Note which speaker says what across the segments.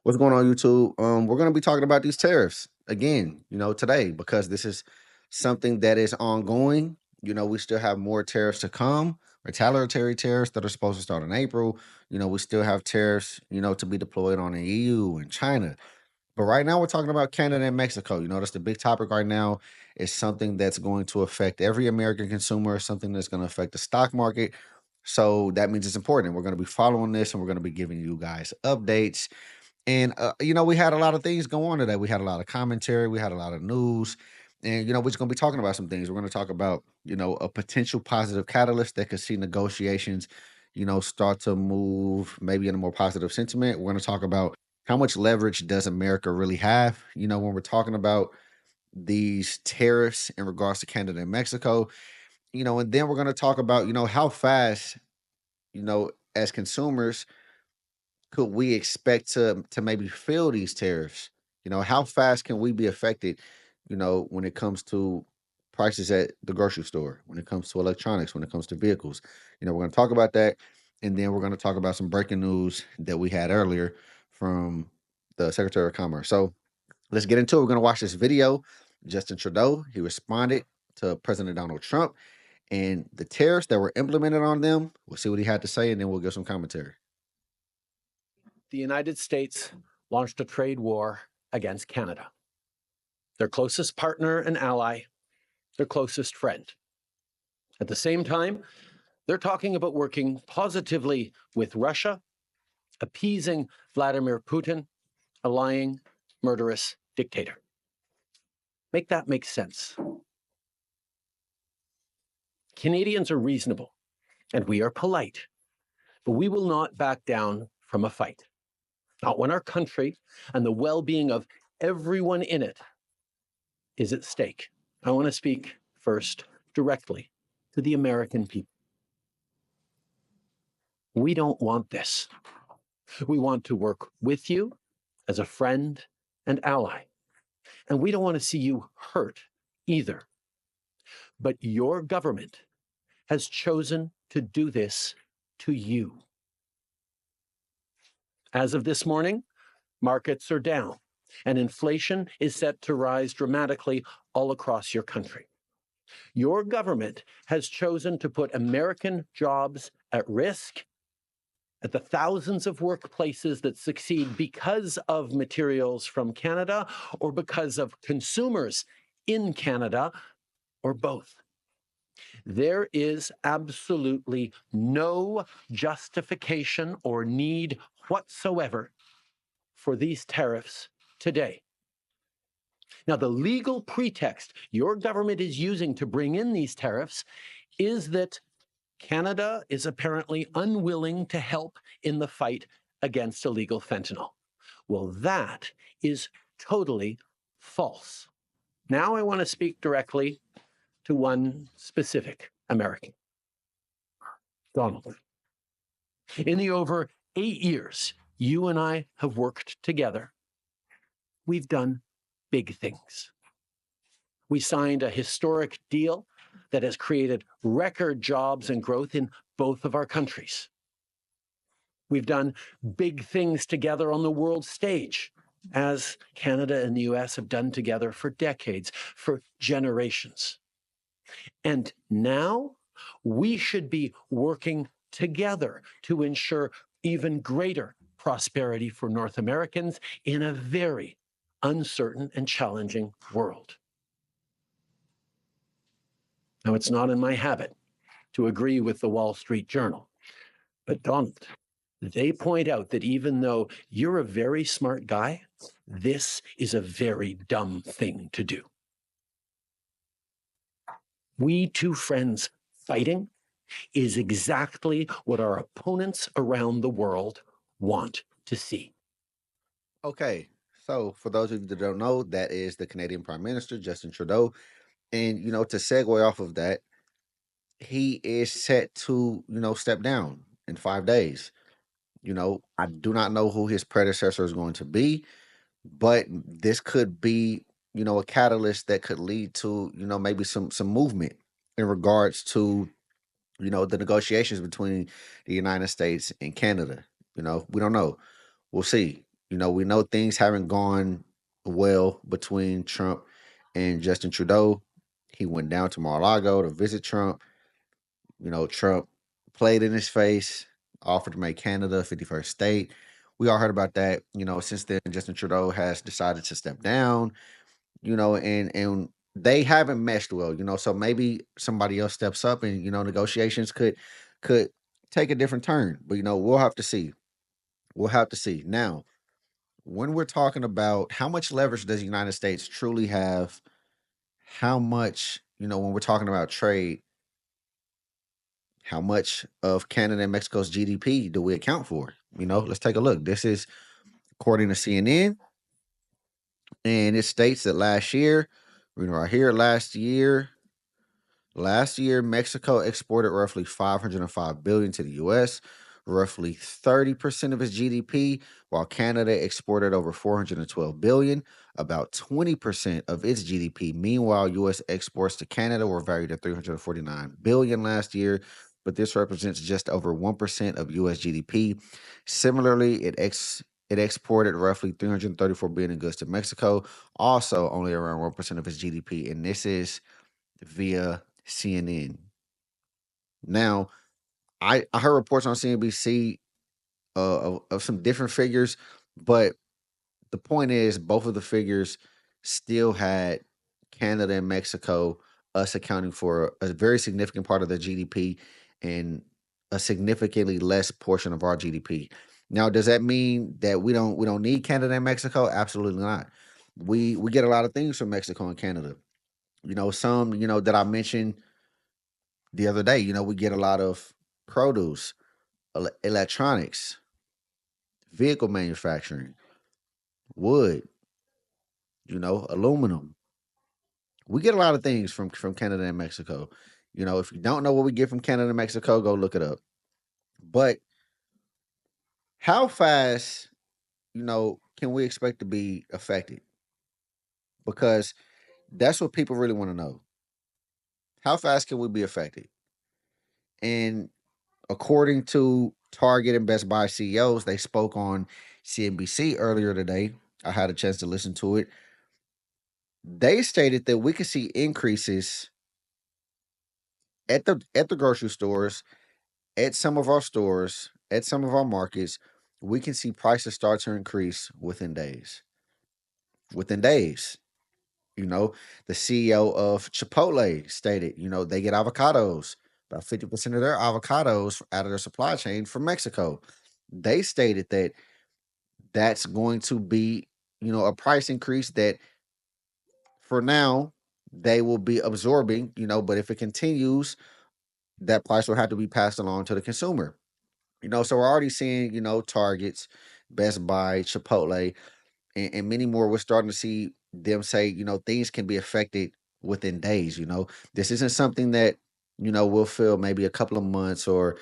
Speaker 1: What's going on, YouTube? We're going to be talking about these tariffs again, today because this is something that is ongoing. We still have more tariffs to come, retaliatory tariffs that are supposed to start in April. We still have tariffs, to be deployed on the EU and China. But right now, we're talking about Canada and Mexico. That's the big topic right now. It's something that's going to affect every American consumer, something that's going to affect the stock market. So that means it's important. We're going to be following this and we're going to be giving you guys updates. And we had a lot of things go on today. We had a lot of commentary, we had a lot of news, and we're just gonna be talking about some things. We're gonna talk about, a potential positive catalyst that could see negotiations, start to move maybe in a more positive sentiment. We're gonna talk about how much leverage does America really have, when we're talking about these tariffs in regards to Canada and Mexico, and then we're gonna talk about, how fast, as consumers could we expect to maybe feel these tariffs? How fast can we be affected, when it comes to prices at the grocery store, when it comes to electronics, when it comes to vehicles? We're going to talk about that. And then we're going to talk about some breaking news that we had earlier from the Secretary of Commerce. So let's get into it. We're going to watch this video. Justin Trudeau, he responded to President Donald Trump and the tariffs that were implemented on them. We'll see what he had to say, and then we'll give some commentary.
Speaker 2: The United States launched a trade war against Canada, their closest partner and ally, their closest friend. At the same time, they're talking about working positively with Russia, appeasing Vladimir Putin, a lying, murderous dictator. Make that make sense. Canadians are reasonable, and we are polite, but we will not back down from a fight. Not when our country and the well-being of everyone in it is at stake. I want to speak first directly to the American people. We don't want this. We want to work with you as a friend and ally. And we don't want to see you hurt either. But your government has chosen to do this to you. As of this morning, markets are down, and inflation is set to rise dramatically all across your country. Your government has chosen to put American jobs at risk, at the thousands of workplaces that succeed because of materials from Canada or because of consumers in Canada, or both. There is absolutely no justification or need whatsoever for these tariffs today. Now, the legal pretext your government is using to bring in these tariffs is that Canada is apparently unwilling to help in the fight against illegal fentanyl. Well, that is totally false. Now I want to speak directly to one specific American, Donald. In the over 8 years you and I have worked together, we've done big things. We signed a historic deal that has created record jobs and growth in both of our countries. We've done big things together on the world stage, as Canada and the US have done together for decades, for generations. And now we should be working together to ensure even greater prosperity for North Americans in a very uncertain and challenging world. Now, it's not in my habit to agree with the Wall Street Journal, but Donald, they point out that even though you're a very smart guy, this is a very dumb thing to do. We two friends fighting is exactly what our opponents around the world want to see.
Speaker 1: Okay, so for those of you that don't know, that is the Canadian Prime Minister, Justin Trudeau. And, to segue off of that, he is set to, step down in 5 days. I do not know who his predecessor is going to be, but this could be, a catalyst that could lead to, maybe some movement in regards to, the negotiations between the United States and Canada. We don't know. We'll see. We know things haven't gone well between Trump and Justin Trudeau. He went down to Mar-a-Lago to visit Trump. Trump played in his face, offered to make Canada a 51st state. We all heard about that. Since then, Justin Trudeau has decided to step down. And they haven't meshed well. So maybe somebody else steps up, and negotiations could take a different turn. But we'll have to see. We'll have to see. Now, when we're talking about how much leverage does the United States truly have, how much, when we're talking about trade, how much of Canada and Mexico's GDP do we account for? Let's take a look. This is according to CNN, and it states that last year, right here, last year, Mexico exported roughly 505 billion to the US, roughly 30% of its GDP, while Canada exported over 412 billion, about 20% of its GDP. Meanwhile, US exports to Canada were valued at 349 billion last year, but this represents just over 1% of US GDP. Similarly, it exported roughly 334 billion in goods to Mexico, also only around 1% of its GDP, and this is via CNN. Now, I heard reports on CNBC of some different figures, but the point is both of the figures still had Canada and Mexico, us accounting for a very significant part of the GDP and a significantly less portion of our GDP. Now, does that mean that we don't need Canada and Mexico? Absolutely not. We get a lot of things from Mexico and Canada. Some that I mentioned the other day. We get a lot of produce, electronics, vehicle manufacturing, wood, aluminum. We get a lot of things from Canada and Mexico. If you don't know what we get from Canada and Mexico, go look it up. But how fast, can we expect to be affected? Because that's what people really want to know. How fast can we be affected? And according to Target and Best Buy CEOs, they spoke on CNBC earlier today. I had a chance to listen to it. They stated that we could see increases at the grocery stores, at some of our stores, at some of our markets. We can see prices start to increase within days. Within days. You know, the CEO of Chipotle stated, they get avocados. About 50% of their avocados out of their supply chain from Mexico. They stated that that's going to be, a price increase that for now they will be absorbing, but if it continues, that price will have to be passed along to the consumer. So we're already seeing, Targets, Best Buy, Chipotle, and many more. We're starting to see them say, things can be affected within days. This isn't something that, we'll feel maybe a couple of months or,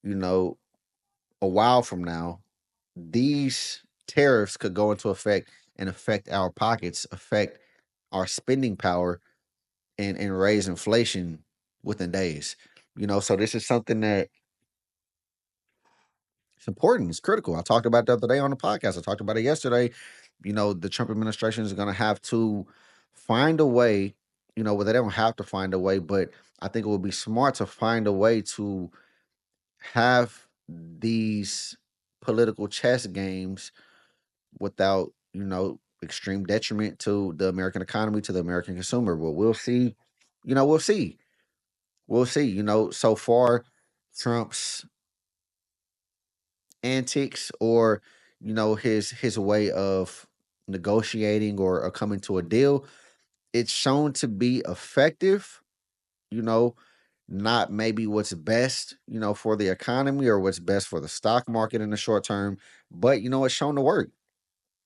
Speaker 1: you know, a while from now. These tariffs could go into effect and affect our pockets, affect our spending power, and raise inflation within days. So this is something that it's important. It's critical. I talked about it the other day on the podcast. I talked about it yesterday. The Trump administration is going to have to find a way, well, they don't have to find a way, but I think it would be smart to find a way to have these political chess games without, extreme detriment to the American economy, to the American consumer. But we'll see. We'll see. We'll see. So far, Trump's antics or his way of negotiating or coming to a deal, it's shown to be effective. you know Not maybe what's best for the economy or what's best for the stock market in the short term, but it's shown to work.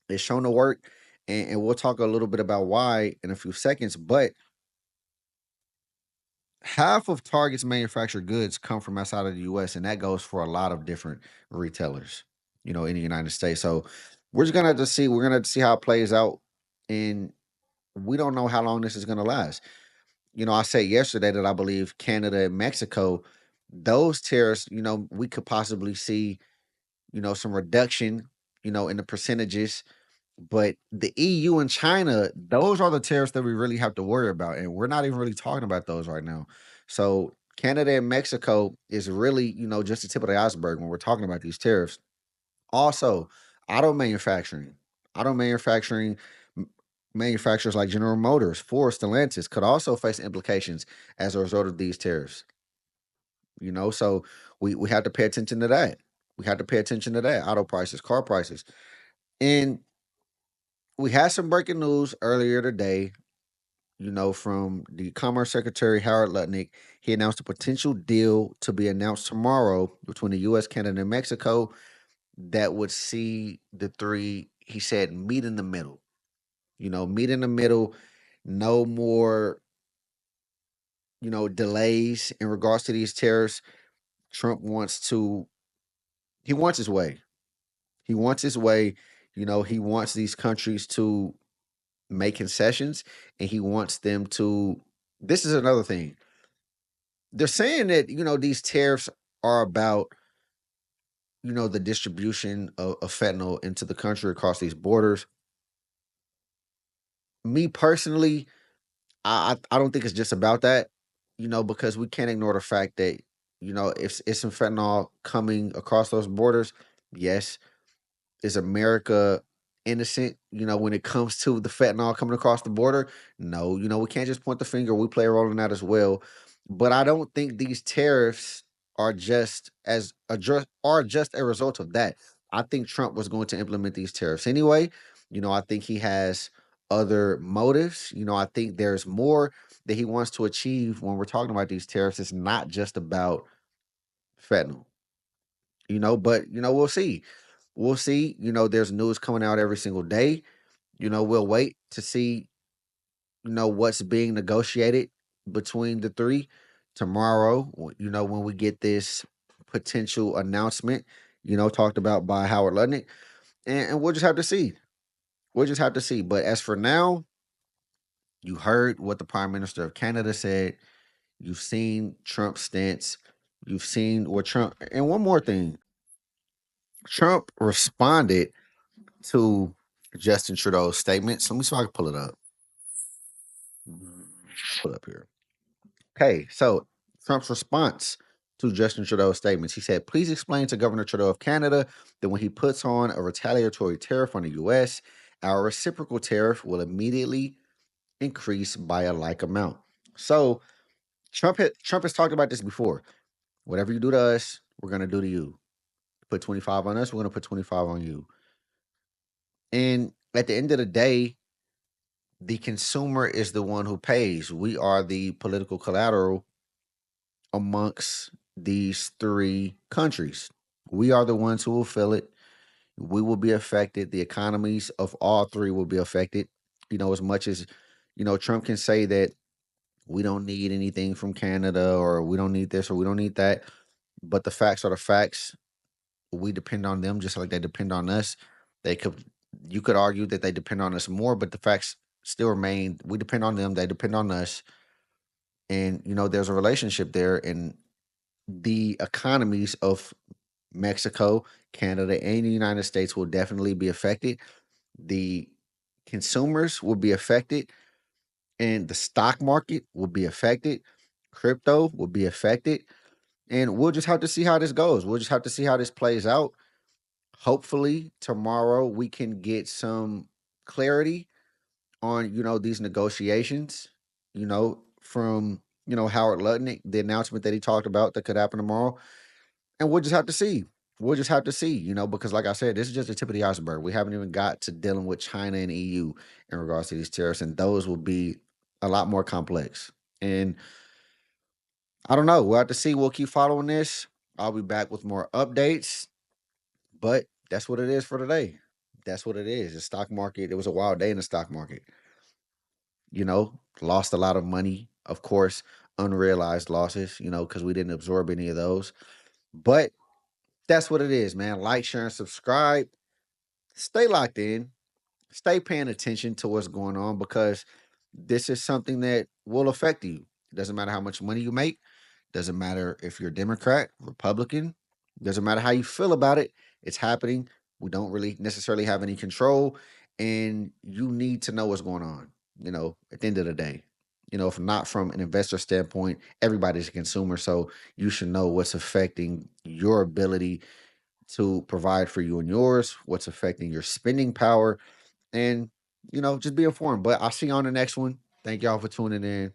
Speaker 1: It's shown to work, and we'll talk a little bit about why in a few seconds. But half of Target's manufactured goods come from outside of the US, and that goes for a lot of different retailers, in the United States. So we're just gonna have to see. We're gonna have to see how it plays out, and we don't know how long this is gonna last. I said yesterday that I believe Canada and Mexico, those tariffs, we could possibly see, some reduction in the percentages. But the EU and China, those are the tariffs that we really have to worry about. And we're not even really talking about those right now. So Canada and Mexico is really, just the tip of the iceberg when we're talking about these tariffs. Also, auto manufacturing. Auto manufacturing m- manufacturers like General Motors, Ford, Stellantis could also face implications as a result of these tariffs. So we have to pay attention to that. We have to pay attention to that. Auto prices, car prices. And we had some breaking news earlier today, from the Commerce Secretary Howard Lutnick. He announced a potential deal to be announced tomorrow between the US, Canada, and Mexico that would see the three, he said, meet in the middle. Meet in the middle, no more, delays in regards to these tariffs. Trump he wants his way. He wants his way. He wants these countries to make concessions and he wants them to. This is another thing. They're saying that, these tariffs are about, the distribution of fentanyl into the country across these borders. Me personally, I don't think it's just about that, because we can't ignore the fact that, if it's some fentanyl coming across those borders, yes, is America innocent, when it comes to the fentanyl coming across the border? No, we can't just point the finger. We play a role in that as well. But I don't think these tariffs are just a result of that. I think Trump was going to implement these tariffs anyway. I think he has other motives. I think there's more that he wants to achieve when we're talking about these tariffs. It's not just about fentanyl, but we'll see. We'll see. There's news coming out every single day. We'll wait to see, what's being negotiated between the three tomorrow, when we get this potential announcement, talked about by Howard Lutnick. And we'll just have to see. We'll just have to see. But as for now, you heard what the Prime Minister of Canada said. You've seen Trump's stance. You've seen what Trump, and one more thing, Trump responded to Justin Trudeau's statements. Let me see if I can pull it up. Pull it up here. Okay, so Trump's response to Justin Trudeau's statements. He said, please explain to Governor Trudeau of Canada that when he puts on a retaliatory tariff on the US, our reciprocal tariff will immediately increase by a like amount. So Trump has talked about this before. Whatever you do to us, we're gonna do to you. Put 25 on us, we're gonna put 25 on you. And at the end of the day, the consumer is the one who pays. We are the political collateral amongst these three countries. We are the ones who will feel it. We will be affected. The economies of all three will be affected. As much as, Trump can say that we don't need anything from Canada or we don't need this or we don't need that. But the facts are the facts. We depend on them just like they depend on us. They could You could argue that they depend on us more, but the facts still remain. We depend on them, they depend on us. And there's a relationship there. And the economies of Mexico, Canada, and the United States will definitely be affected. The consumers will be affected, and the stock market will be affected. Crypto will be affected, and we'll just have to see how this goes. We'll just have to see how this plays out. Hopefully, tomorrow we can get some clarity on these negotiations. From Howard Lutnick, the announcement that he talked about that could happen tomorrow. And we'll just have to see. We'll just have to see, because like I said, this is just the tip of the iceberg. We haven't even got to dealing with China and EU in regards to these tariffs, and those will be a lot more complex. And I don't know. We'll have to see. We'll keep following this. I'll be back with more updates, but that's what it is for today. That's what it is. The stock market, it was a wild day in the stock market. Lost a lot of money, of course, unrealized losses, because we didn't absorb any of those. But that's what it is, man. Like, share, and subscribe. Stay locked in. Stay paying attention to what's going on because this is something that will affect you. It doesn't matter how much money you make. Doesn't matter if you're Democrat, Republican. Doesn't matter how you feel about it. It's happening. We don't really necessarily have any control, and you need to know what's going on. At the end of the day, if not from an investor standpoint, everybody's a consumer, so you should know what's affecting your ability to provide for you and yours, what's affecting your spending power, and just be informed. But I'll see you on the next one. Thank y'all for tuning in.